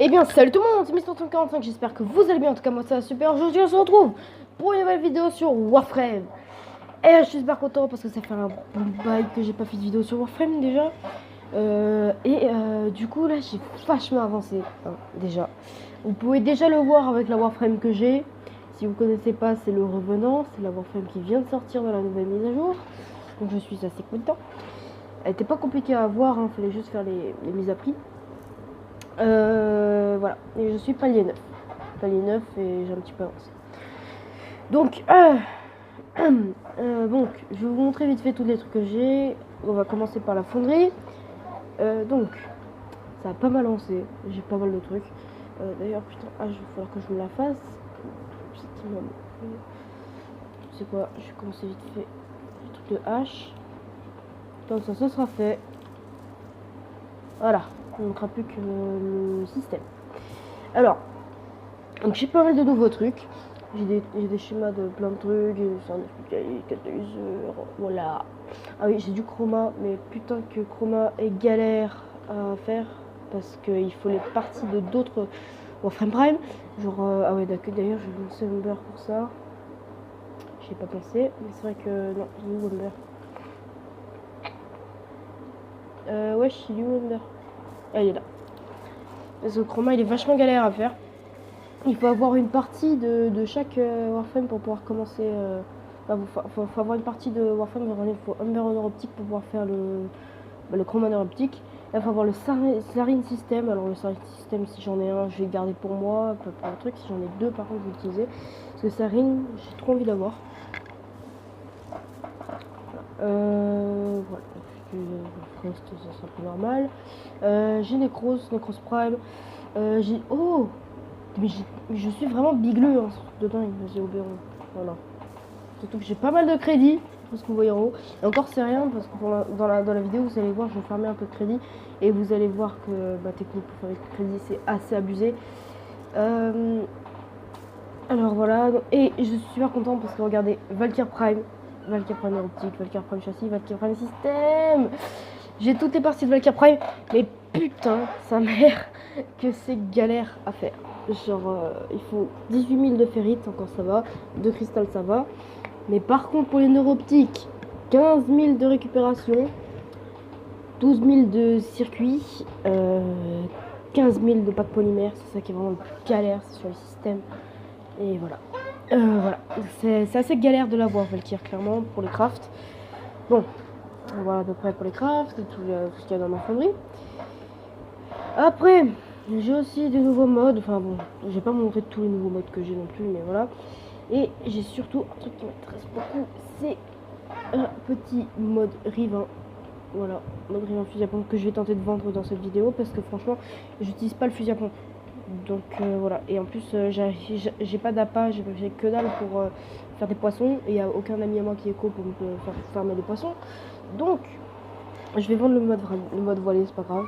Eh bien salut tout le monde, c'est Mister45, j'espère que vous allez bien, en tout cas moi ça va super. Aujourd'hui on se retrouve pour une nouvelle vidéo sur Warframe. Et je suis super content parce que ça fait un bon bail que j'ai pas fait de vidéo sur Warframe déjà. Du coup là j'ai vachement avancé, hein, déjà. Vous pouvez déjà le voir avec la Warframe que j'ai. Si vous connaissez pas, c'est le Revenant, c'est la Warframe qui vient de sortir dans la nouvelle mise à jour. Donc je suis assez content. Elle était pas compliquée à avoir, hein, fallait juste faire les mises à prix. Voilà, et je suis palier 9. Palier 9 et j'ai un petit peu avancé. Donc, donc, je vais vous montrer vite fait tous les trucs que j'ai. On va commencer par la fonderie. Donc, ça a pas mal lancé. J'ai pas mal de trucs. D'ailleurs, putain, il va falloir que je me la fasse. C'est quoi? Je vais commencer vite fait le truc de hache. Comme ça, ce sera fait. Voilà, on ne manquera plus que le système. Alors, donc j'ai pas mal de nouveaux trucs. J'ai des schémas de plein de trucs, catalyseur, voilà. Ah oui, j'ai du chroma, mais putain que chroma est galère à faire parce qu'il faut les parties de d'autres Warframe Prime. Genre, ah ouais, d'accord, d'ailleurs, je vais lancer Umber pour ça. J'y ai pas pensé, mais c'est vrai que non, j'ai où Umber. Ouais, je suis où Umber. Ah, il est là. Parce que le chroma, il est vachement galère à faire. Il faut avoir une partie de chaque Warframe pour pouvoir commencer. Faut avoir une partie de Warframe, il faut Umber Honor optique pour pouvoir faire le Chroma optique. Là, il faut avoir le Sarin System. Alors, le Sarin System, si j'en ai un, je vais le garder pour moi. Pour le truc, si j'en ai deux, par contre, je vais l'utiliser. Parce que Sarin, j'ai trop envie d'avoir. Voilà. Frost, ça sera plus normal. J'ai Necros Prime. J'ai. Oh! Mais je suis vraiment bigleux, hein, dedans, j'ai Oberon. Voilà. Surtout que j'ai pas mal de crédit, parce que vous voyez en haut. Et encore, c'est rien, parce que dans la vidéo, vous allez voir, je vais farmer un peu de crédit. Et vous allez voir que ma technique pour faire avec le crédit, c'est assez abusé. Alors voilà. Et je suis super content parce que regardez, Valkyr Prime optique, Valkyr Prime châssis, Valkyr Prime système. J'ai toutes les parties de Valkyr Prime, mais putain, sa mère, que c'est galère à faire. Genre, il faut 18 000 de ferrite, encore ça va, de cristal ça va. Mais par contre, pour les neuroptiques, 15 000 de récupération, 12 000 de circuit, 15 000 de pack polymère, c'est ça qui est vraiment galère, c'est sur le système. Et voilà. Voilà, c'est assez galère de l'avoir, Valkyr, clairement, pour les crafts. Bon, voilà à peu près pour les crafts, tout ce qu'il y a dans ma fonderie. Après, j'ai aussi des nouveaux modes. Enfin bon, je vais pas montrer tous les nouveaux modes que j'ai non plus, mais voilà. Et j'ai surtout un truc qui m'intéresse beaucoup, c'est un petit mode Rivain. Voilà, mode Rivain fusil à pompe que je vais tenter de vendre dans cette vidéo parce que franchement, j'utilise pas le fusil à pompe. Donc voilà, et en plus j'ai pas d'appât, j'ai que dalle pour faire des poissons, et il n'y a aucun ami à moi qui est co pour me faire farmer des poissons. Donc je vais vendre le mode voilé, c'est pas grave.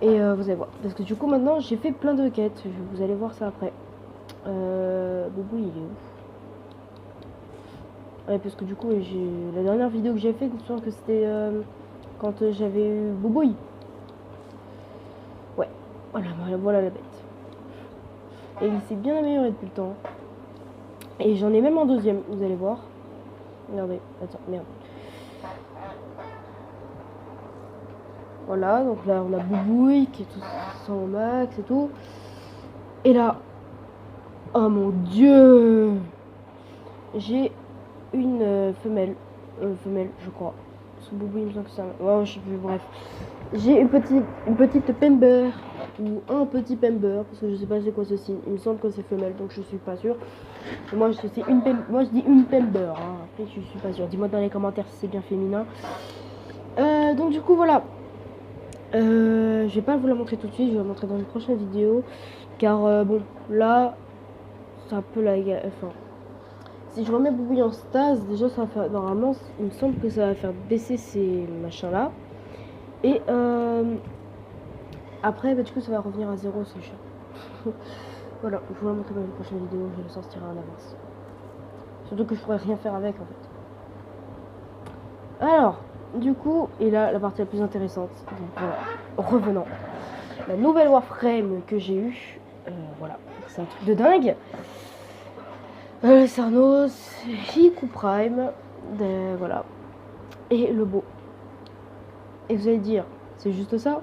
Et vous allez voir, parce que du coup maintenant j'ai fait plein de quêtes, vous allez voir ça après. Boubou il est où? Ouais, parce que du coup la dernière vidéo que j'ai fait, je pense que c'était quand j'avais eu Boubouille. Ouais, voilà la bête. Et il s'est bien amélioré depuis le temps. Et j'en ai même en deuxième, vous allez voir. Regardez, attends, merde. Voilà, donc là on a Boubouille qui est tout sans max et tout. Et là, oh mon dieu, j'ai une femelle, je crois. Ce Boubouille, il me semble que ça. Ouais, je sais plus, bref. J'ai une petite Pember ou un petit Pember parce que je sais pas c'est quoi ce signe. Il me semble que c'est femelle, donc je suis pas sûre. Moi je dis une Pember, hein. Après je suis pas sûre. Dis-moi dans les commentaires si c'est bien féminin. Donc du coup voilà. Je vais pas vous la montrer tout de suite, je vais la montrer dans une prochaine vidéo. Car bon, là, c'est un peu la... Enfin, si je remets Boubouille en stase, déjà ça va faire... Normalement, il me semble que ça va faire baisser ces machins-là. Et après, bah, du coup, ça va revenir à 0, c'est chiant. Voilà, je vous la montrer dans une prochaine vidéo, je le sortirai en avance. Surtout que je pourrais rien faire avec, en fait. Alors, du coup, et là, la partie la plus intéressante. Donc, voilà, revenant. la nouvelle Warframe que j'ai eue. Voilà, c'est un truc de dingue. Le Cernos, Hiku Prime, voilà. Et le beau. Et vous allez dire, c'est juste ça?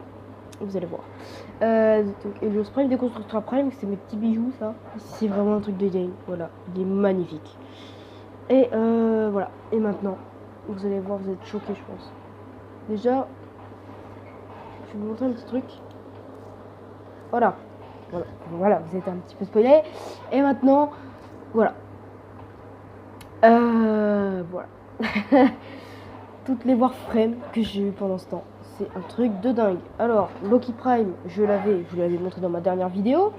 Vous allez voir. Donc, Helios Prime, Déconstructeur Prime, c'est mes petits bijoux, ça. C'est vraiment un truc de dingue. Voilà, il est magnifique. Et voilà. Et maintenant, vous allez voir, vous êtes choqués, je pense. Déjà, je vais vous montrer un petit truc. Voilà. Voilà, vous êtes un petit peu spoilé. Et maintenant, voilà. Voilà. Toutes les Warframes que j'ai eu pendant ce temps. C'est un truc de dingue. Alors, Loki Prime, je vous l'avais montré dans ma dernière vidéo.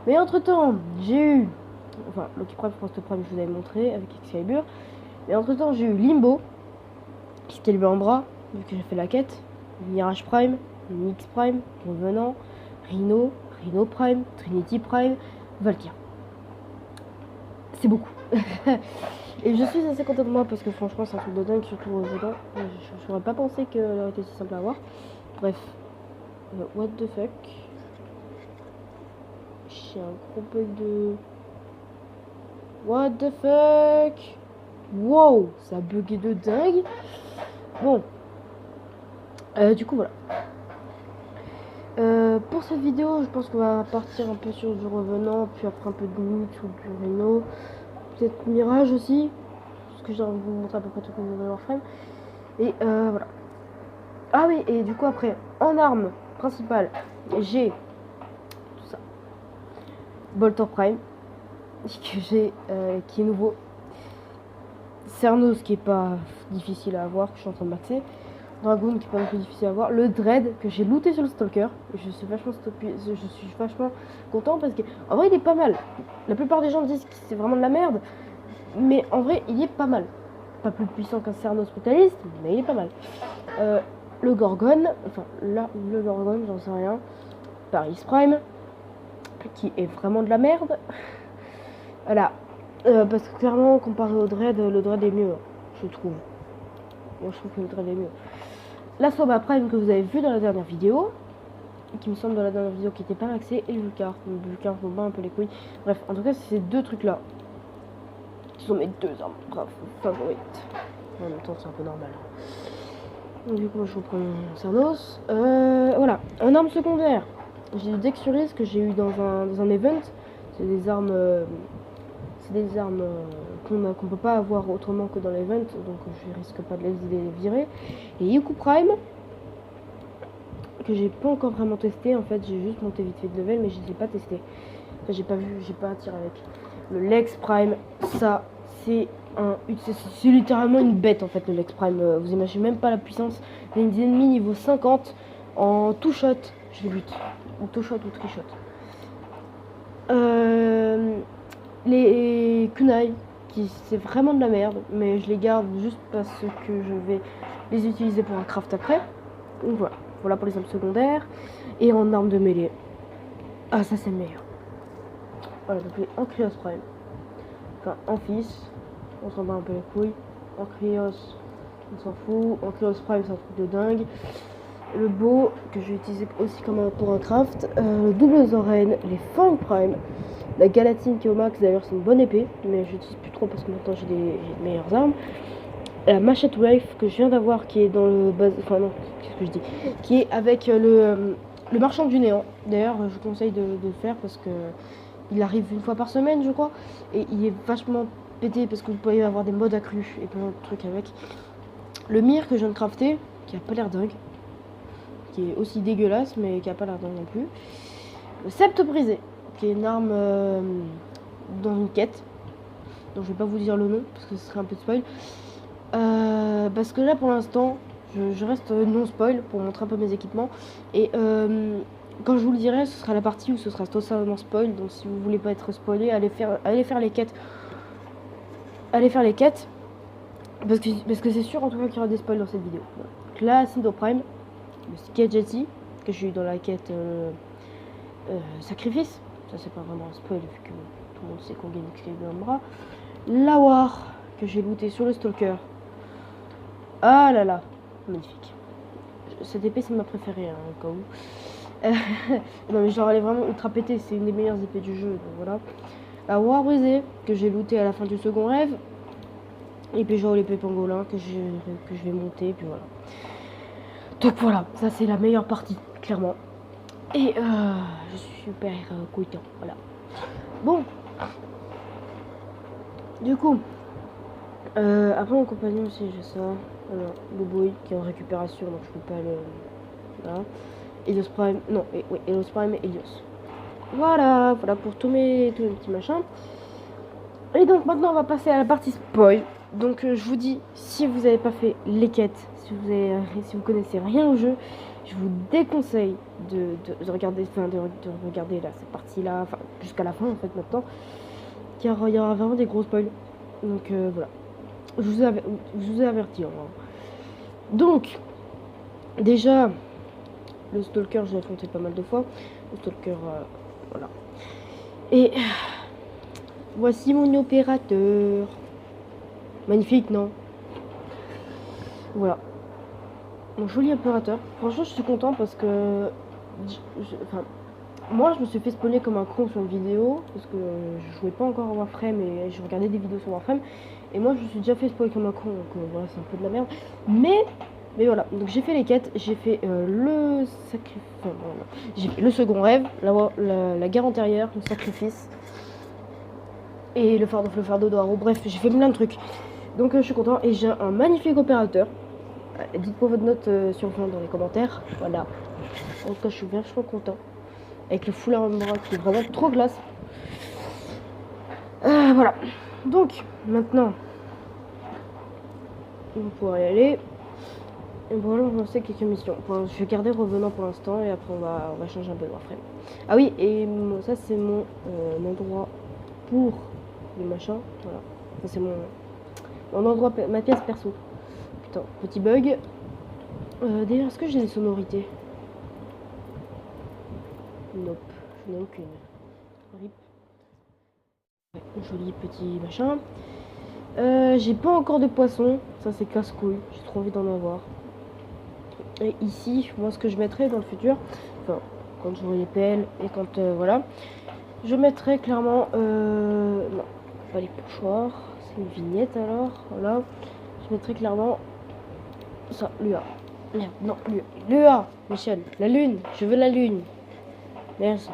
Mais entre temps, j'ai eu... Enfin, Loki Prime, Frost Prime, je vous avais montré avec Excalibur. Mais entre temps, j'ai eu Limbo, Excalibur en bras, vu que j'ai fait la quête. Mirage Prime, Nyx Prime, Revenant, Rhino, Rhino Prime, Trinity Prime, Valkyr. C'est beaucoup. Et je suis assez contente de moi parce que franchement c'est un truc de dingue, surtout dedans. Je n'aurais pas pensé qu'elle aurait été si simple à avoir. Bref. What the fuck. J'ai un gros bug de... What the fuck. Wow, ça a bugué de dingue. Bon. Du coup voilà. Pour cette vidéo, je pense qu'on va partir un peu sur du Revenant, puis après un peu de Nyx ou du Rhino. Peut-être Mirage aussi. Parce que j'ai envie de vous montrer à peu près tout le nouvel Warframe. Et voilà. Ah oui, et du coup après, en arme principale, j'ai tout ça. Bolter Prime, que j'ai, qui est nouveau. Cernos qui est pas difficile à avoir, que je suis en train de maxer. Dragoon qui est pas non plus difficile à avoir. Le Dread que j'ai looté sur le Stalker. Je suis vachement content parce que en vrai il est pas mal. La plupart des gens disent que c'est vraiment de la merde. Mais en vrai il est pas mal. Pas plus puissant qu'un Cernos Brutaliste, mais il est pas mal. Le Gorgon, enfin là, le Gorgon, j'en sais rien. Paris Prime, qui est vraiment de la merde. Voilà. Parce que clairement, comparé au Dread, le Dread est mieux, je trouve. Moi, je trouve que le Dread est mieux. La Soma Prime que vous avez vu dans la dernière vidéo, qui me semble dans la dernière vidéo qui était pas maxée, et le Vulcar. Le Vulcar, je me bats un peu les couilles. Bref, en tout cas, c'est ces deux trucs-là qui sont mes deux armes favorites. En même temps, c'est un peu normal. Donc, du coup, je vous prends Cernos. Voilà. En arme secondaire, j'ai du Dexuris que j'ai eu dans un event. C'est des armes. Qu'on peut pas avoir autrement que dans l'event, donc je risque pas de les virer. Et Hiku Prime, que j'ai pas encore vraiment testé, en fait j'ai juste monté vite fait de level, mais je l'ai pas testé. Enfin, j'ai pas tiré avec. Le Lex Prime, ça c'est littéralement une bête en fait, le Lex Prime. Vous imaginez même pas la puissance. Il y a des ennemis niveau 50 en two shot, je les bute. Ou two shot ou three shot. Les kunai, qui c'est vraiment de la merde, mais je les garde juste parce que je vais les utiliser pour un craft après. Donc voilà pour les armes secondaires. Et en armes de mêlée, ah ça c'est le meilleur. Voilà, donc les Ankrios Prime, enfin Amphis, on s'en bat un peu les couilles. Ankrios, on s'en fout. Ankrios Prime c'est un truc de dingue. Le beau que je vais utiliser aussi comme pour un craft, le double Zoren, les Fang Prime. La Galatine qui est au max, d'ailleurs c'est une bonne épée, mais je n'utilise plus trop parce que maintenant j'ai des meilleures armes. La Machette Wave que je viens d'avoir qui est dans le base, enfin non, qu'est-ce que je dis, qui est avec le marchand du néant. D'ailleurs je vous conseille de le faire parce que il arrive une fois par semaine je crois, et il est vachement pété parce que vous pouvez avoir des modes accrus et plein de trucs avec. Le Mir que je viens de crafter, qui a pas l'air dingue, qui est aussi dégueulasse mais qui a pas l'air dingue non plus. Le Sceptre brisé, qui est une arme dans une quête, donc je vais pas vous dire le nom parce que ce serait un peu de spoil, parce que là pour l'instant je reste non spoil pour montrer un peu mes équipements, et quand je vous le dirai ce sera la partie où ce sera totalement spoil, donc si vous voulez pas être spoilé, allez faire les quêtes, parce que c'est sûr en tout cas qu'il y aura des spoils dans cette vidéo. Voilà. Donc là Sindo Prime, le Skate Jetty que j'ai eu dans la quête Sacrifice. Ça c'est pas vraiment un spoil vu que tout le monde sait qu'on gagne Excalibur en bras. La War que j'ai looté sur le Stalker. Ah là là, magnifique. Cette épée c'est ma préférée hein, au cas où. Non mais genre elle est vraiment ultra pétée, c'est une des meilleures épées du jeu, donc voilà. La War brisée, que j'ai looté à la fin du second rêve. Et puis genre l'épée pangolin que je vais monter, et puis voilà. Donc voilà, ça c'est la meilleure partie, clairement. Et je suis super content, voilà. Bon. Du coup, après mon compagnon aussi j'ai ça. Alors, Boboï qui est en récupération, donc je peux pas le... Voilà. Helios Prime, non, oui, Helios Prime et Helios. Voilà, voilà pour tous mes petits machins. Et donc maintenant on va passer à la partie spoil. Donc je vous dis, si vous n'avez pas fait les quêtes, si vous connaissez rien au jeu, je vous déconseille de regarder, de regarder là, cette partie-là, enfin jusqu'à la fin en fait maintenant, car il y aura vraiment des gros spoils. Donc voilà, je vous ai averti. Hein. Donc déjà, le Stalker, je l'ai affronté pas mal de fois. Le Stalker, voilà. Et voici mon opérateur. Magnifique, non? Voilà. Mon joli opérateur. Franchement, je suis content parce que... Enfin, moi, je me suis fait spawner comme un con sur une vidéo. Parce que je jouais pas encore à Warframe et je regardais des vidéos sur Warframe. Et moi, je me suis déjà fait spawner comme un con. Donc voilà, c'est un peu de la merde. Mais voilà. Donc j'ai fait les quêtes. J'ai fait le sacrifice... Enfin, voilà. J'ai fait le second rêve. La guerre antérieure. Le sacrifice. Et le fardeau d'Oaro. Bref, j'ai fait plein de trucs. Donc je suis content. Et j'ai un magnifique opérateur. Dites-moi votre note sur le fond dans les commentaires. Voilà. En tout cas, je suis vachement content. Avec le foulard en bras qui est vraiment trop classe. Voilà. Donc, maintenant, on va pouvoir y aller. Et voilà, on va lancer quelques missions. Je vais garder revenant pour l'instant et après on va changer un peu de Warframe. Ah oui, et ça c'est mon endroit pour le machin. Voilà. Ça c'est mon endroit, ma pièce perso. Putain, petit bug. D'ailleurs, est-ce que j'ai des sonorités? Nope, je n'ai aucune. Rip. Ouais, joli petit machin. J'ai pas encore de poisson. Ça, c'est casse-couille. J'ai trop envie d'en avoir. Et ici, moi, ce que je mettrais dans le futur, enfin, quand j'aurai les pelles et quand, voilà, je mettrais clairement, non, pas les pochoirs. C'est une vignette alors. Voilà. Je mettrais clairement ça, l'UA. Merde, non, l'UA, Michel. La lune. Je veux la lune. Merci.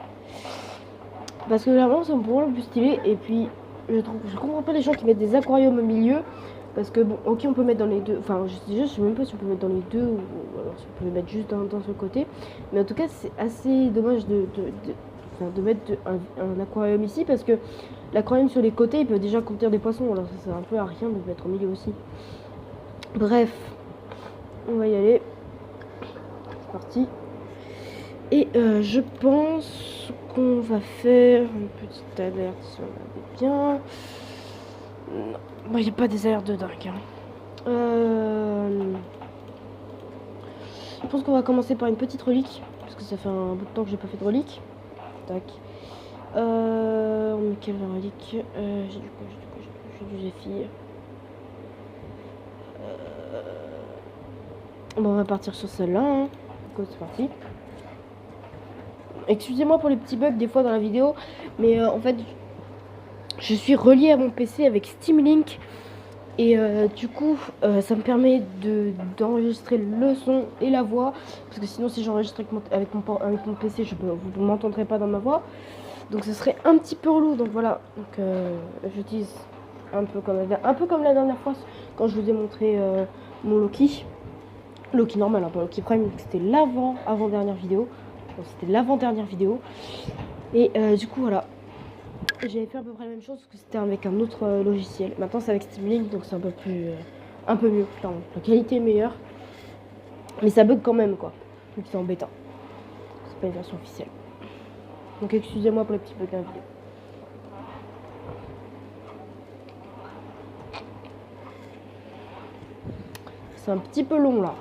Parce que vraiment, ça me pourrait le plus stylé. Et puis, je comprends pas les gens qui mettent des aquariums au milieu. Parce que, bon, ok, on peut mettre dans les deux. Enfin, je sais même pas si on peut mettre dans les deux ou alors si on peut les mettre juste dans ce côté. Mais en tout cas, c'est assez dommage de mettre un aquarium ici. Parce que l'aquarium sur les côtés, il peut déjà contenir des poissons. Alors, ça sert un peu à rien de le mettre au milieu aussi. Bref, on va y aller. C'est parti. Et je pense qu'on va faire une petite alerte si on avait bien. Non, il n'y a pas des alertes de dingue. Hein. Je pense qu'on va commencer par une petite relique. Parce que ça fait un bout de temps que j'ai pas fait de relique. Tac. On met quelle relique? J'ai du Zéphyr. Bon, on va partir sur celle-là. Hein. C'est parti. Excusez-moi pour les petits bugs des fois dans la vidéo, mais en fait, je suis reliée à mon PC avec Steam Link et du coup, ça me permet d'enregistrer le son et la voix, parce que sinon, si j'enregistre avec mon PC, vous ne m'entendrez pas dans ma voix, donc ce serait un petit peu relou. Donc voilà, donc j'utilise un peu comme la dernière fois quand je vous ai montré mon Loki normal, hein, pas Loki Prime, c'était avant-dernière vidéo. C'était l'avant-dernière vidéo. Et du coup, voilà. J'avais fait à peu près la même chose, parce que c'était avec un autre logiciel. Maintenant, c'est avec Steam Link, donc c'est un peu plus... un peu mieux, clairement. La qualité est meilleure. Mais ça bug quand même, quoi. Donc c'est embêtant. C'est pas une version officielle. Donc excusez-moi pour les petits bugs de la vidéo. C'est un petit peu long, là.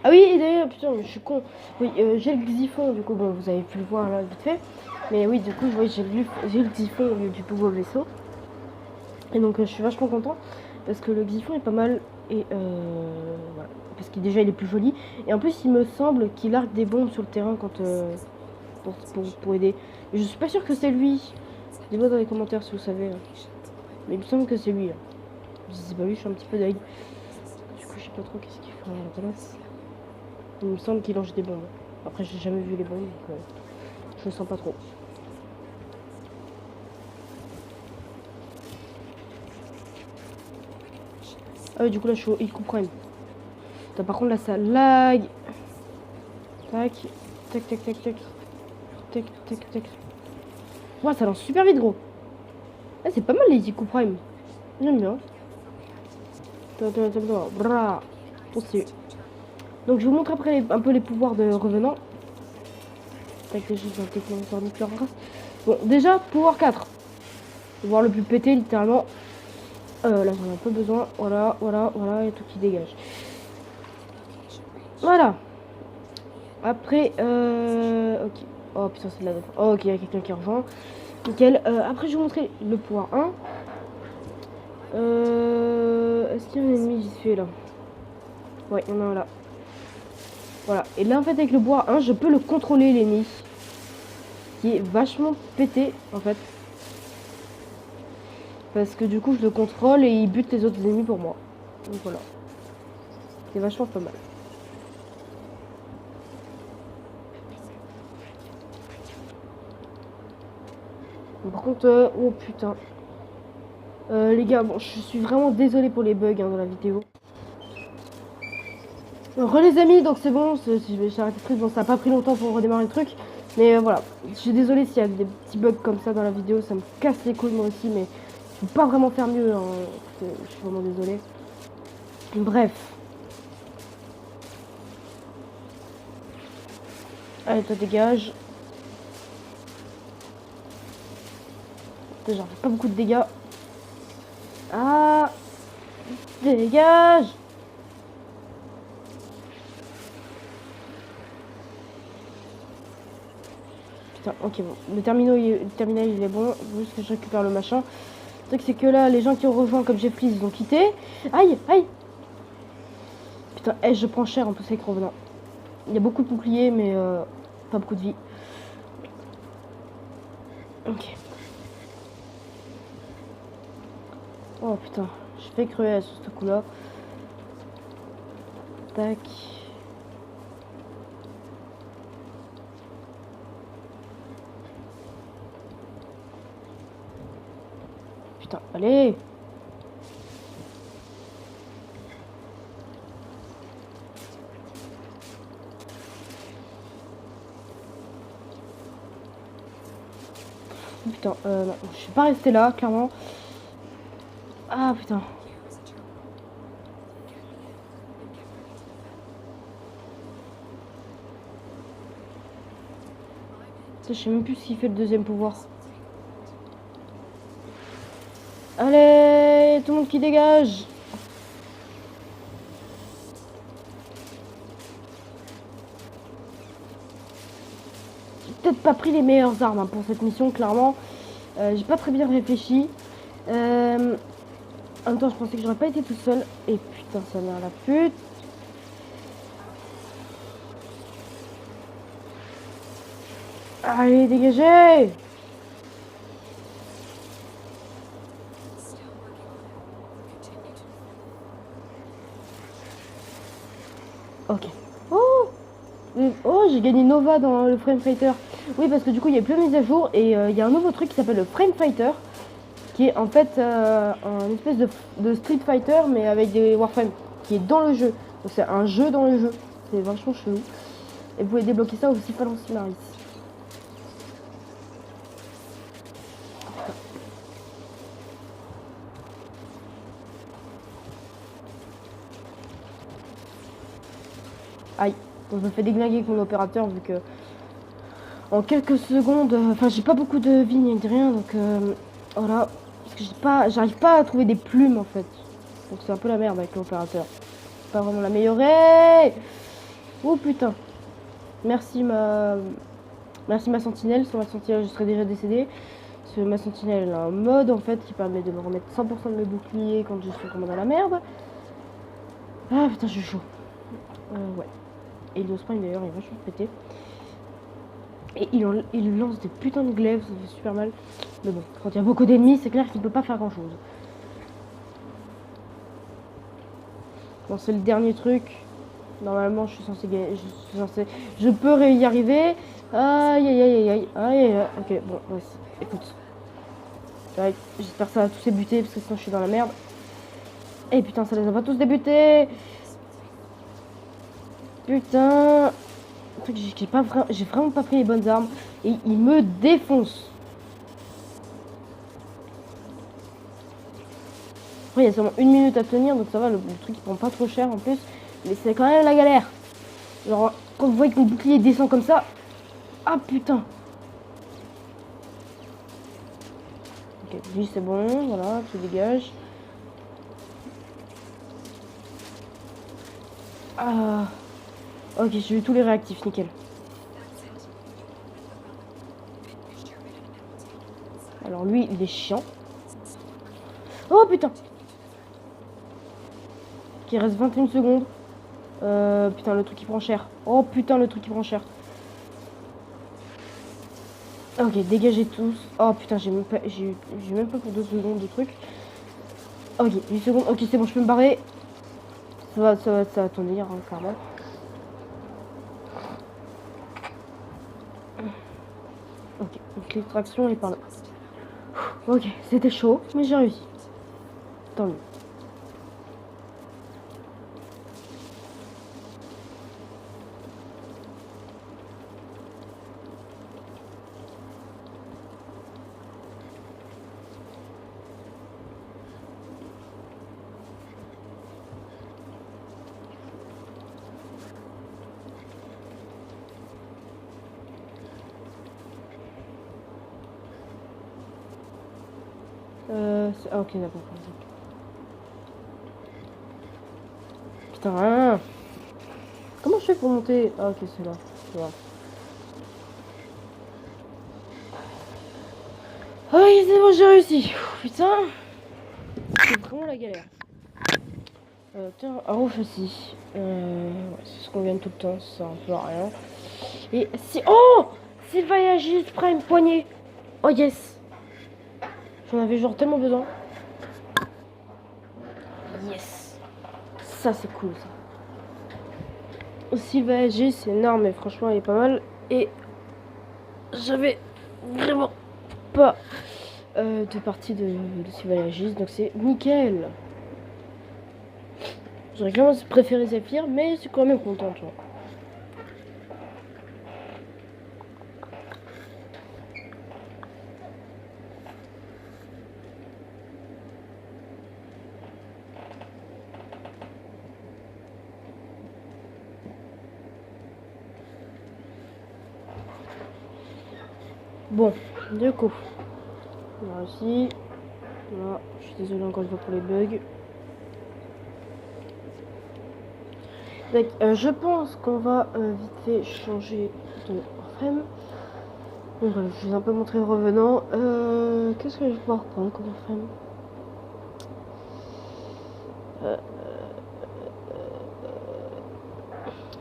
Ah oui, et d'ailleurs, putain, mais je suis con. Oui, j'ai le Xiphon, du coup, bon, vous avez pu le voir là, vite fait. Mais oui, du coup, j'ai le Xiphon au lieu du nouveau vaisseau. Et donc, je suis vachement content parce que le Xiphon est pas mal. Et voilà. Parce qu'il déjà, il est plus joli. Et en plus, il me semble qu'il arque des bombes sur le terrain quand, pour aider. Mais je suis pas sûre que c'est lui. Dites-moi dans les commentaires si vous savez. Mais il me semble que c'est lui. Si c'est pas lui, je suis un petit peu dingue. Du coup, je sais pas trop qu'est-ce qu'il ferait à la place. Il me semble qu'il lance des bombes. Après, j'ai jamais vu les bombes, donc je le sens pas trop. Ah oui, du coup, là, je suis au Iku Prime. Attends, par contre, là, ça lag. Tac. Tac, tac, tac, tac. Tac, tac, tac. Ouah, ça lance super vite, gros. Ah, c'est pas mal, les Iku Prime. J'aime bien. Bra. Donc, je vous montre après un peu les pouvoirs de Revenant. Tac, j'ai un technologie nucléaire en race. Bon, déjà, pouvoir 4. Pouvoir le plus pété, littéralement. Là, j'en ai un peu besoin. Voilà, voilà, voilà. Il y a tout qui dégage. Voilà. Après, ok. Oh putain, c'est de la dette. Oh, ok, il y a quelqu'un qui rejoint. Nickel. Après, je vais vous montrer le pouvoir 1. Est-ce qu'il y a un ennemi vite fait là? Ouais, il y en a un là. Voilà. Et là, en fait, avec le pouvoir 1, je peux le contrôler, l'ennemi. Qui est vachement pété, en fait. Parce que du coup, je le contrôle et il bute les autres ennemis pour moi. Donc voilà. C'est vachement pas mal. Par contre, oh putain. Les gars, bon, je suis vraiment désolée pour les bugs dans la vidéo. Les amis, donc c'est bon, j'ai arrêté le truc, bon ça a pas pris longtemps pour redémarrer le truc. Mais voilà, je suis désolée s'il y a des petits bugs comme ça dans la vidéo, ça me casse les couilles moi aussi, mais je peux pas vraiment faire mieux, hein. Je suis vraiment désolée. Bref. Allez, toi dégage. Déjà, pas beaucoup de dégâts. Ah, dégage. Putain, ok, bon. Le terminal il est bon, juste que je récupère le machin. Le truc c'est que là, les gens qui ont rejoint comme Jeffries, ils ont quitté. Aïe, aïe. Putain, je prends cher en plus avec Revenant. Il y a beaucoup de boucliers, mais pas beaucoup de vie. Ok. Oh putain, je fais crever sur ce coup-là. Tac. Putain, allez. Putain, non, je suis pas restée là, clairement. Ah putain. Je sais même plus ce qu'il fait le deuxième pouvoir. Allez, tout le monde qui dégage. J'ai peut-être pas pris les meilleures armes hein, pour cette mission, clairement. J'ai pas très bien réfléchi. En même temps, je pensais que j'aurais pas été tout seul. Et putain, ça mère la pute. Allez, dégagez. Ok. Oh, oh, j'ai gagné Nova dans le Frame Fighter. Oui, parce que du coup, il y a plein de mises à jour et il y a un nouveau truc qui s'appelle le Frame Fighter, qui est en fait un espèce de Street Fighter, mais avec des Warframes, qui est dans le jeu. Donc c'est un jeu dans le jeu. C'est vachement chelou. Et vous pouvez débloquer ça aussi Phalanx Simaris. Aïe. Donc je me fais déglinguer avec mon opérateur vu que en quelques secondes, enfin j'ai pas beaucoup de vie ni de rien, donc voilà. Parce que j'arrive pas à trouver des plumes en fait. Donc c'est un peu la merde avec l'opérateur. Pas vraiment l'améliorer. Oh putain. Merci ma sentinelle. Sans ma sentinelle, je serais déjà décédé. Parce que ma sentinelle, elle a un mode en fait qui permet de me remettre 100% de mes boucliers quand je suis vraiment dans la merde. Ah putain, je suis chaud. Ouais. Et le spring d'ailleurs, il est vachement pété. Et il lance des putains de glaives, ça fait super mal. Mais bon, quand il y a beaucoup d'ennemis, c'est clair qu'il peut pas faire grand chose. Bon, c'est le dernier truc. Normalement, je suis censé gagner. Je peux y arriver. Aïe aïe aïe aïe aïe aïe. Ok, bon, ouais, écoute. Ouais, j'espère que ça va tous débuter parce que sinon je suis dans la merde. Et putain, ça les a pas tous débutés. Putain. J'ai vraiment pas pris les bonnes armes. Et il me défonce. Après, il y a seulement 1 minute à tenir, donc ça va, le truc il prend pas trop cher en plus. Mais c'est quand même la galère. Genre, quand vous voyez que mon bouclier descend comme ça. Ah putain. Ok, lui c'est bon, voilà, tu dégages. Ah. Ok, j'ai eu tous les réactifs, nickel. Alors lui, il est chiant. Oh putain. Ok, il reste 21 secondes. Putain, le truc qui prend cher. Oh putain, le truc qui prend cher. Ok, dégagez tous. Oh putain, j'ai même pas pour 2 secondes de truc. Ok, 8 secondes. Ok, c'est bon, je peux me barrer. Ça va tenir, hein, clairement. Ok, donc l'extraction est par là. Ok, c'était chaud, mais j'ai réussi. Tant mieux. Ah, ok, d'accord. Putain, hein. Comment je fais pour monter? Ah, ok, c'est là. Voilà. Ah oui, c'est bon, j'ai réussi. Putain, c'est vraiment la galère. Tiens, arrow châssis. Ouais, c'est ce qu'on vient tout le temps, ça sert un peu à rien. Et si. Oh, Sylvain Prime poignée. Oh yes. J'en avais genre tellement besoin. Yes. Ça, c'est cool, ça. Sylvain c'est énorme, mais franchement, il est pas mal. Et j'avais vraiment pas de partie de Sylvain donc c'est nickel. J'aurais quand même préféré Zephyr, mais je suis quand même content, tu vois. Bon, du coup, on a réussi. Voilà, je suis désolée encore une fois pour les bugs. Donc, je pense qu'on va vite fait changer de frame. Donc voilà, je vous ai un peu montré le revenant. Qu'est-ce que je vais pouvoir prendre comme frame?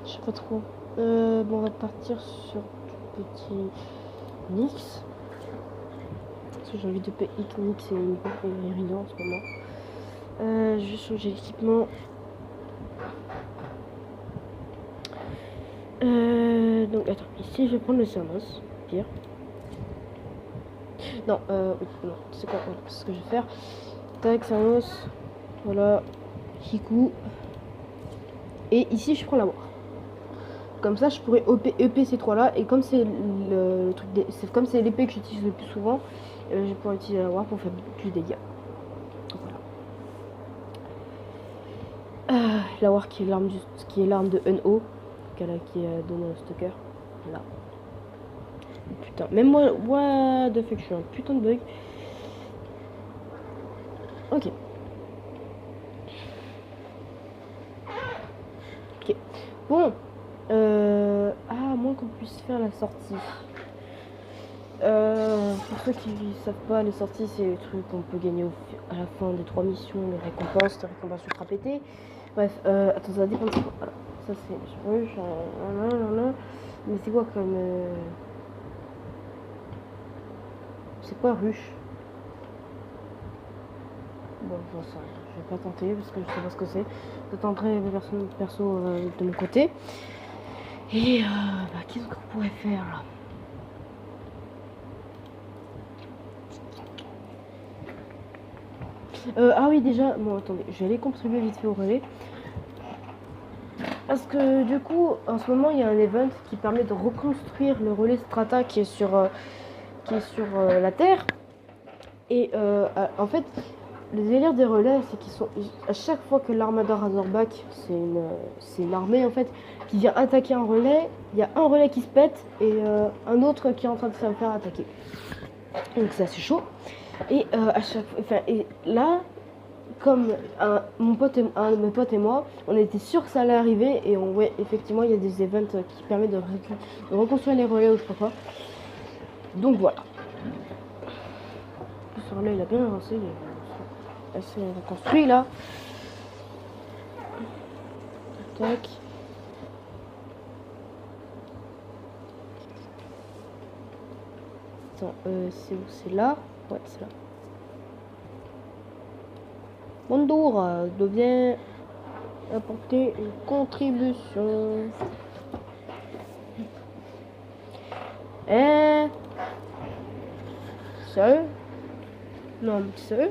Je sais pas trop. Bon, on va partir sur du petit Nyx. Parce que j'ai envie de payer Nyx et Iridian en ce moment. Je vais changer l'équipement. Donc attends, ici je vais prendre le Cernos, pire. Non, oui, non, c'est quoi, voilà, c'est ce que je vais faire. Tac, Cernos, voilà, Hiku. Et ici je prends la war. Comme ça je pourrais EP ces trois là, et comme c'est le truc, comme c'est l'épée que j'utilise le plus souvent, je vais pouvoir utiliser la war pour faire plus de dégâts. Donc voilà. La war qui est l'arme de Uno, qui est donné au stalker. Là. Putain, même moi, what the fuck, je suis un putain de bug. Ok. Ok. Bon. À moins qu'on puisse faire la sortie. Pour ceux qui ne savent pas, les sorties, c'est les trucs qu'on peut gagner à la fin des 3 missions, les récompenses ultra pétées. Bref, attends, ça dépend de quoi. Alors, ça c'est ruche, mais c'est quoi comme... C'est quoi ruche? Bon, j'en sais rien. Je vais pas tenter parce que je sais pas ce que c'est. J'attendrai les personnes perso de mon côté. Et bah, qu'est-ce qu'on pourrait faire là? Ah oui, déjà, bon, attendez, je vais aller contribuer vite fait au relais. Parce que du coup, en ce moment, il y a un event qui permet de reconstruire le relais Strata qui est sur la Terre. Et en fait, le délire des relais, c'est qu'ils sont à chaque fois que l'armada Razorback, c'est une armée en fait, qui vient attaquer un relais, il y a un relais qui se pète et un autre qui est en train de se faire attaquer. Donc c'est assez chaud. Et à chaque fois, enfin, et là, comme un de mes potes et moi, on était sûr que ça allait arriver et ouais, effectivement, il y a des events qui permettent de reconstruire les relais autrefois. Donc voilà. Ce relais, il a bien avancé, il est assez reconstruit là. Tac. Attends, c'est où? C'est là? Ouais, c'est là. Bonjour, devient apporter une contribution. Hein? Sérieux? Non, mais sérieux?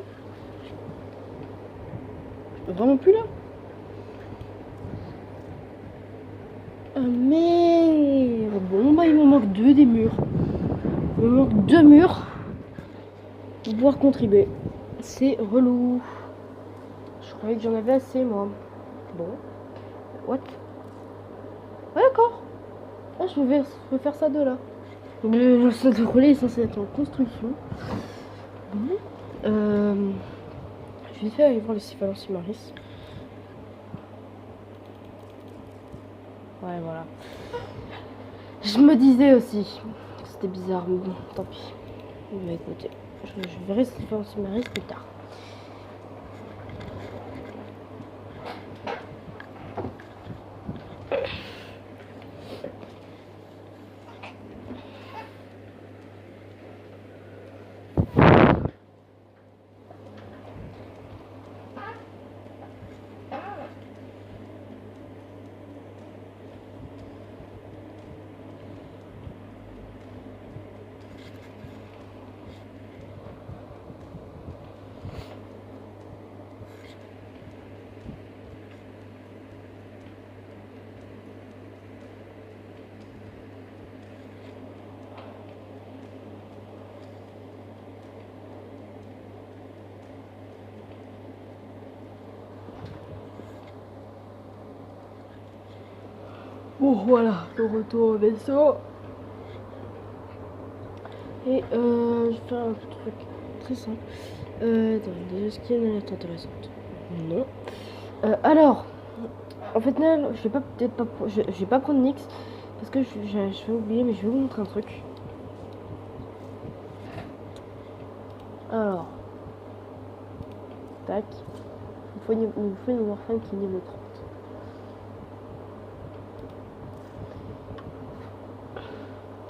Je peux vraiment plus là? Ah merde! Bon, bah il me manque 2 des murs. Il me manque 2 murs pour pouvoir contribuer. C'est relou. Je croyais que j'en avais assez, moi. Bon. What? Ouais, d'accord. Ah, je vais faire ça de là. Donc, le centre de relais est censé être en construction. Bon. Je vais aller voir le Céphalon-Simaris. Ouais, voilà. Je me disais aussi que c'était bizarre, mais bon, tant pis. Mais écoutez, je verrai le Céphalon-Simaris plus tard. Bon, voilà, le retour au vaisseau. Et je vais faire un truc très simple. Des skins intéressantes. Non. Alors, en fait, Nel, je vais pas prendre Nyx parce que je vais oublier, mais je vais vous montrer un truc. Alors, tac. Il me faut une Warframe qui est niveau 30.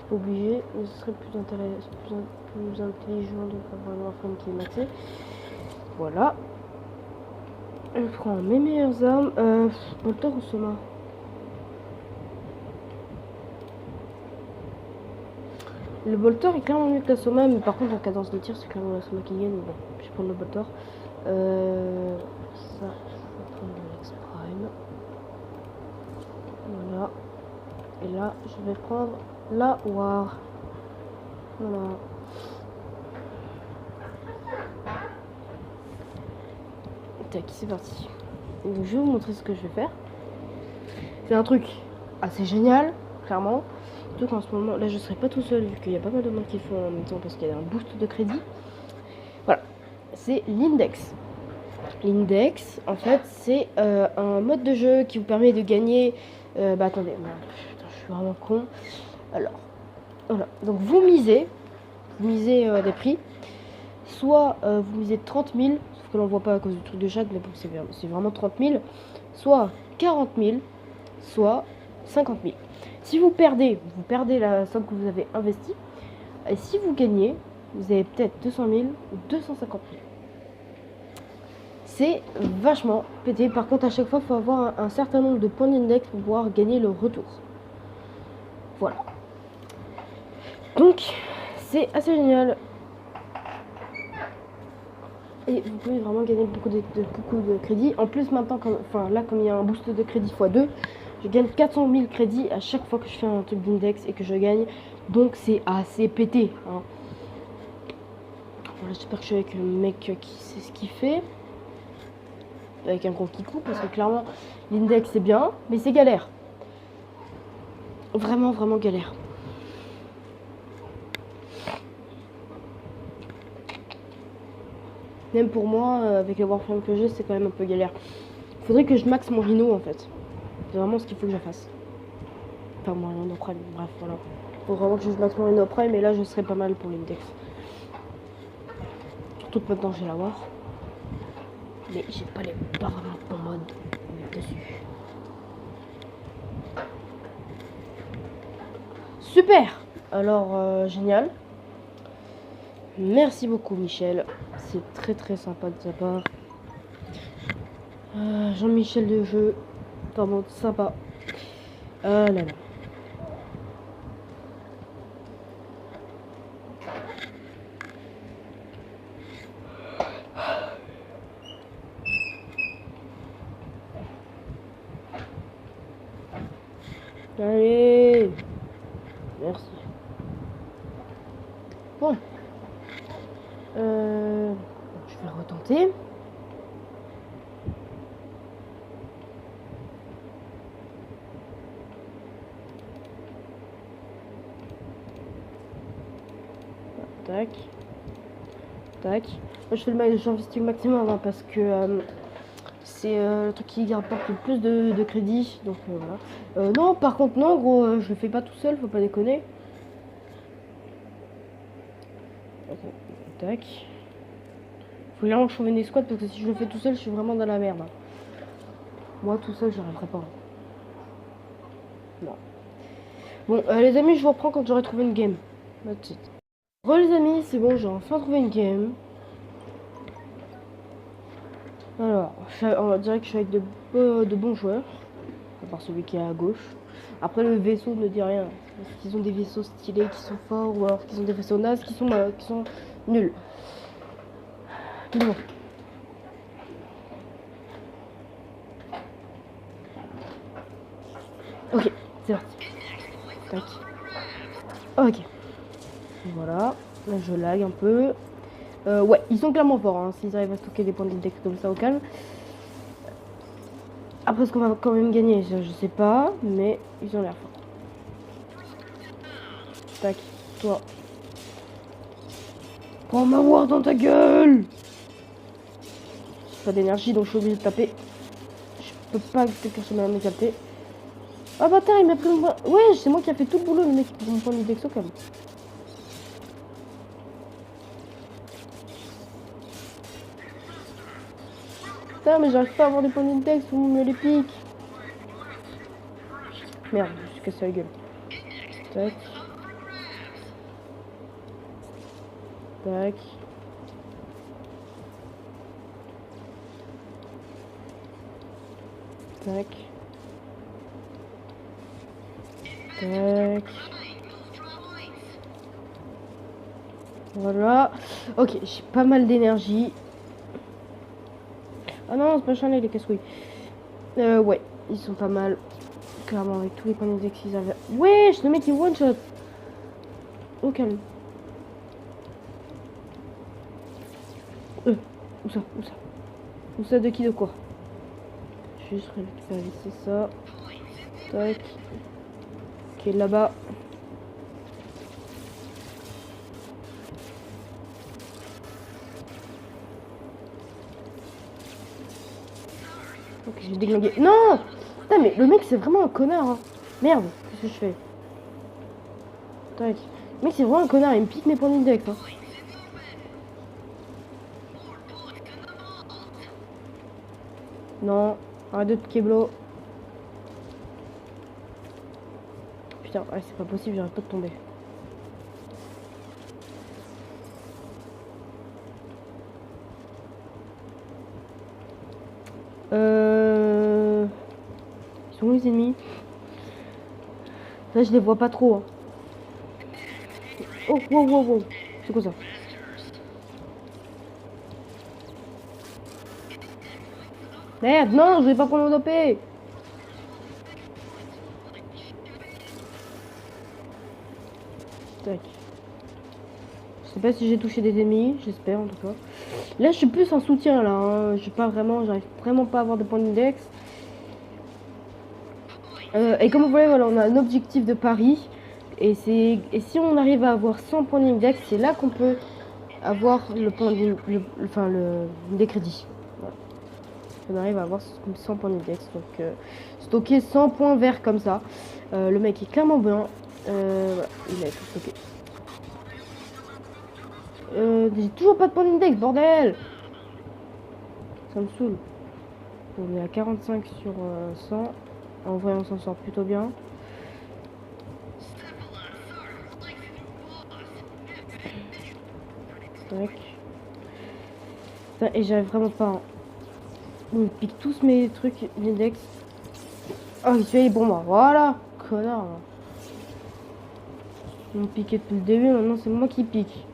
Pas obligé, mais ce serait plus intelligent de avoir une Warframe qui est maxée. Voilà. Je prends mes meilleures armes. Bolter ou Soma? Le Bolter est clairement mieux que la Soma, mais par contre en cadence de tir c'est clairement la Soma qui gagne. Bon, je vais prendre le Bolter. Ça, je vais prendre le X-Prime. Voilà. Et là, je vais prendre la War. Voilà. Tac, c'est parti. Donc, je vais vous montrer ce que je vais faire. C'est un truc assez génial, clairement. Surtout qu'en ce moment, là je serai pas tout seul vu qu'il y a pas mal de monde qui font en même temps parce qu'il y a un boost de crédit. Voilà, c'est l'index. L'index, en fait, c'est un mode de jeu qui vous permet de gagner Bah attendez, merde, putain, je suis vraiment con. Alors, voilà. Donc vous misez des prix. Soit vous misez 30 000, sauf que l'on voit pas à cause du truc de chat, mais bon, c'est vraiment 30 000. Soit 40 000, soit 50 000. Si vous perdez la somme que vous avez investie. Et si vous gagnez, vous avez peut-être 200 000 ou 250 000. C'est vachement pété. Par contre, à chaque fois, il faut avoir un certain nombre de points d'index pour pouvoir gagner le retour. Voilà. Donc, c'est assez génial. Et vous pouvez vraiment gagner beaucoup de crédits. En plus, maintenant, comme il y a un boost de crédit x2, je gagne 400 000 crédits à chaque fois que je fais un truc d'index et que je gagne. Donc, c'est assez pété. Hein. Voilà, j'espère que je suis avec un mec qui sait ce qu'il fait. Avec un gros kikou, parce que clairement, l'index c'est bien, mais c'est galère. Vraiment, vraiment galère. Même pour moi, avec les warframes que j'ai, c'est quand même un peu galère. Faudrait que je maxe mon rhino en fait. C'est vraiment ce qu'il faut que je fasse. Enfin, mon rhino prime, bref, voilà. Faut vraiment que je maxe mon rhino prime, et là je serai pas mal pour l'index. Surtout que maintenant j'ai la war. Mais j'ai pas vraiment bon mode dessus. Super! Alors, génial. Merci beaucoup, Michel. C'est très très sympa de sa part. Jean-Michel de jeu. Vraiment sympa. Ah là là. Allez. Merci. Bon. Je vais retenter. Tac. Tac. Moi je fais j'investis le maximum hein, parce que c'est le truc qui rapporte le plus de crédit. Donc voilà. Non, par contre, non, gros, je le fais pas tout seul, faut pas déconner. Tac. Faut vraiment que je trouve une escouade parce que si je le fais tout seul, je suis vraiment dans la merde. Moi tout seul, j'y arriverai pas. Non. Bon, les amis, je vous reprends quand j'aurai trouvé une game. That's it. Bon, les amis, c'est bon, j'ai enfin trouvé une game. Alors, on va dire que je suis avec de bons joueurs. À part celui qui est à gauche. Après, le vaisseau ne dit rien. Est-ce qu'ils ont des vaisseaux stylés qui sont forts ou alors qu'ils ont des vaisseaux nazes qui sont nuls. Bon. Ok, c'est parti. Tac. Ok. Voilà. Là, je lag un peu. Ouais, ils sont clairement forts. Hein, s'ils arrivent à stocker des points d'index comme ça au calme. Après, ce qu'on va quand même gagner, je sais pas. Mais ils ont l'air forts. Tac. Toi. Prends ma war dans ta gueule! J'ai pas d'énergie, donc je suis obligé de taper. Je peux pas quelqu'un sur ma capter. Ah bâtard, il m'a pris mon point. Ouais, c'est moi qui a fait tout le boulot, le mec, pour mon point d'index au calme. Putain, mais j'arrive pas à avoir des points d'index, tout le monde me les pique. Merde, je me suis cassé la gueule. Tac. Tac. Tac. Tac. Voilà. Ok, j'ai pas mal d'énergie. Ah non, c'est pas Chanel les casse-couilles. Ouais, ils sont pas mal. Clairement, avec tous les points d'index qu'ils avaient. Wesh, le mec il one shot. Au calme. Où ça? Où ça? Où ça de qui de quoi? Juste récupérer ici ça. Tac. Ok, là-bas. Ok, j'ai déglingué. Non! Putain, mais le mec, c'est vraiment un connard. Hein. Merde, qu'est-ce que je fais? Tac. Le mec, c'est vraiment un connard. Il me pique mes points d'index. Hein. Non, arrête de te keblo. Putain, ouais, c'est pas possible, j'arrête pas de tomber. Ils sont où les ennemis? Là, je les vois pas trop. Hein. Oh, wow, wow, wow. C'est quoi ça? Merde, non, je vais pas prendre mon OP. Tac. Je sais pas si j'ai touché des ennemis, j'espère en tout cas. Là, je suis plus en soutien là. Hein. J'arrive vraiment pas à avoir de points d'index. Et comme vous voyez, voilà, on a un objectif de pari. Et si on arrive à avoir 100 points d'index, c'est là qu'on peut avoir le point des crédits. Voilà. On arrive à avoir 100 points d'index. Donc, stocker 100 points verts comme ça. Le mec est clairement bien. Voilà, il a tout stocké. J'ai toujours pas de point d'index, bordel! Ça me saoule. On est à 45 sur 100. En vrai, on s'en sort plutôt bien. Tac. Putain, et j'arrive vraiment pas. Hein. Ils me piquent tous mes trucs d'index. Oh, il se fait pour moi. Voilà, connard. Ils m'ont piqué depuis le début, maintenant c'est moi qui pique.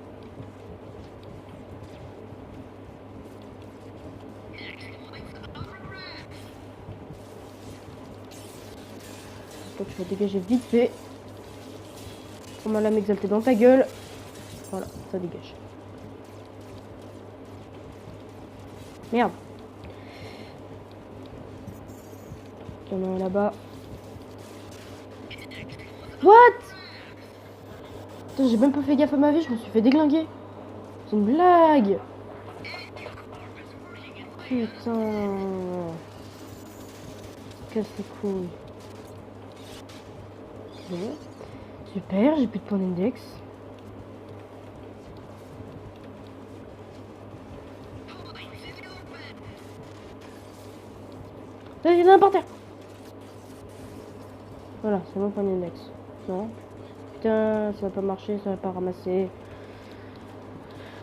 Donc je vais dégager vite fait. Prends ma lame exaltée dans ta gueule. Voilà, ça dégage. Merde. Il y en a un là-bas. What? Putain, j'ai même pas fait gaffe à ma vie, je me suis fait déglinguer. C'est une blague. Putain. Casse les couilles. Bon. Super, j'ai plus de points d'index. Là, il y en a un par terre. Voilà, c'est mon point d'index. Non. Putain, ça va pas marcher, ça va pas ramasser.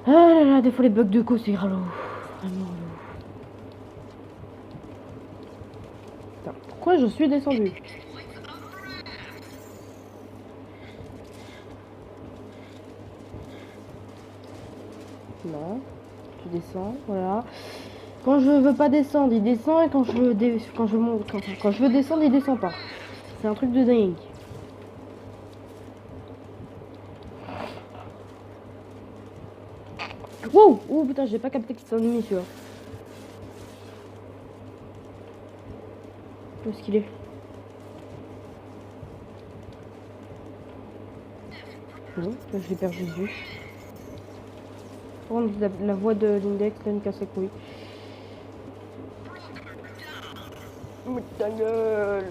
Ah là là, des fois les bugs de co, c'est ralou. Vraiment ralou. Putain, pourquoi je suis descendu? Non, tu descends, voilà. Quand je veux pas descendre, il descend, et quand je veux descendre, il descend pas. C'est un truc de dingue. Wow! Oh putain, j'ai pas capté que c'était un ennemi celui-là. Où est-ce qu'il est? Non, là je l'ai perdu de vue. Prendre la voix de l'index, là, me casse les couilles. Mais ta gueule!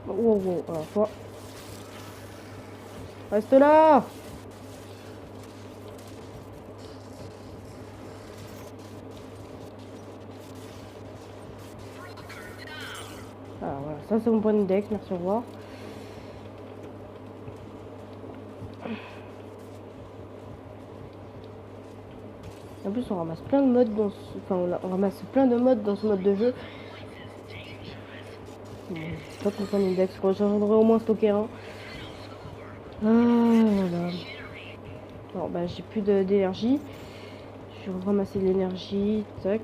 Wow, wow, alors toi. Reste là! Alors voilà, ça c'est mon point d'index, merci, au revoir. En plus on ramasse plein de modes dans ce... Enfin on ramasse plein de modes dans ce mode de jeu. Pas mon point d'index, j'en au moins stocker un. Ah voilà. Bon bah j'ai plus d'énergie. Je vais ramasser de l'énergie. Tac.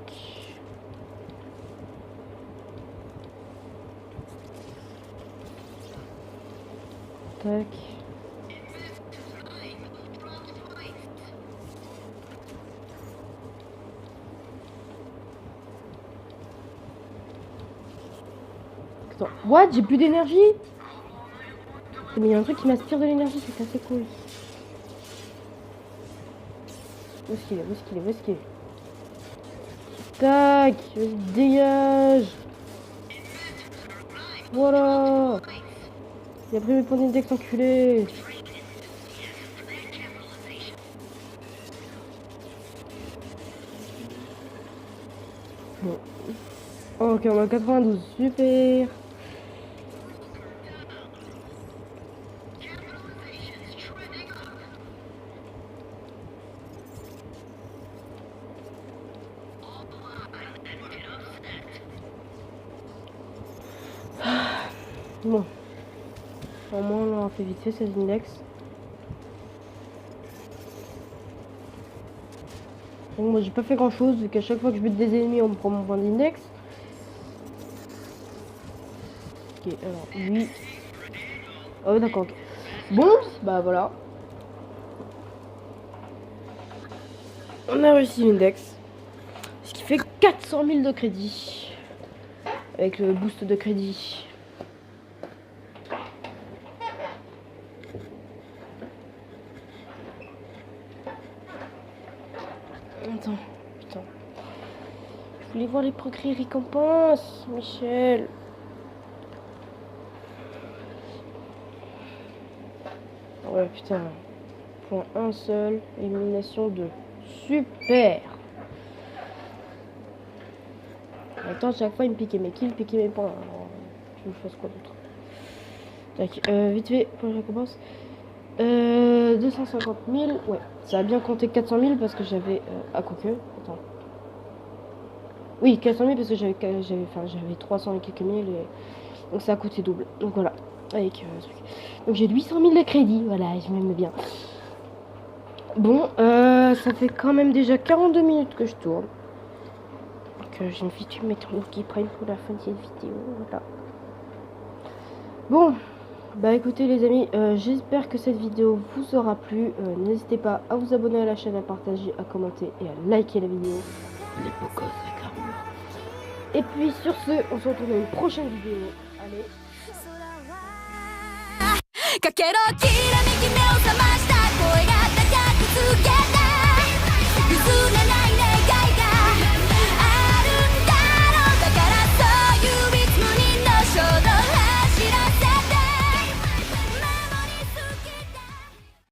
Tac. Attends, What? J'ai plus d'énergie? Mais il y a un truc qui m'aspire de l'énergie, c'est assez cool. Où est-ce qu'il est? Où est-ce qu'il est? Où est-ce qu'il est? Tac! Vas-y, dégage! Voilà! Il a pris mes points d'index, enculé! Bon. Ok, on a 92, super! Bon. Au moins, on a fait vite fait 16 index. Donc, moi, j'ai pas fait grand chose, vu qu'à chaque fois que je bute des ennemis, on me prend mon point d'index. Ok, alors, lui. Oh, d'accord, ok. Bon, bah voilà. On a réussi l'index. Ce qui fait 400 000 de crédit. Avec le boost de crédit. Attends, putain. Je voulais voir les progrès récompenses, Michel. Ouais, putain. Point 1 seul, élimination 2. Super. Attends, chaque fois il me piquait mes kills, piquait mes points. Alors, je me fasse quoi d'autre? Tac, vite fait, pour la récompense. 250 000, ouais. Ça a bien compté 400 000 parce que j'avais... à quoique, attends. Oui, 400 000 parce que j'avais 300 et quelques mille. Et... donc ça a coûté double. Donc voilà. Avec truc. Donc j'ai 800 000 de crédit. Voilà, je m'aime bien. Bon, ça fait quand même déjà 42 minutes que je tourne. Donc j'ai une vidéo mettre qui prennent pour la fin de cette vidéo. Voilà. Bon. Bah écoutez les amis, j'espère que cette vidéo vous aura plu. N'hésitez pas à vous abonner à la chaîne, à partager, à commenter et à liker la vidéo. Les beaux gosses de Carmure. Et puis sur ce, on se retrouve dans une prochaine vidéo. Allez.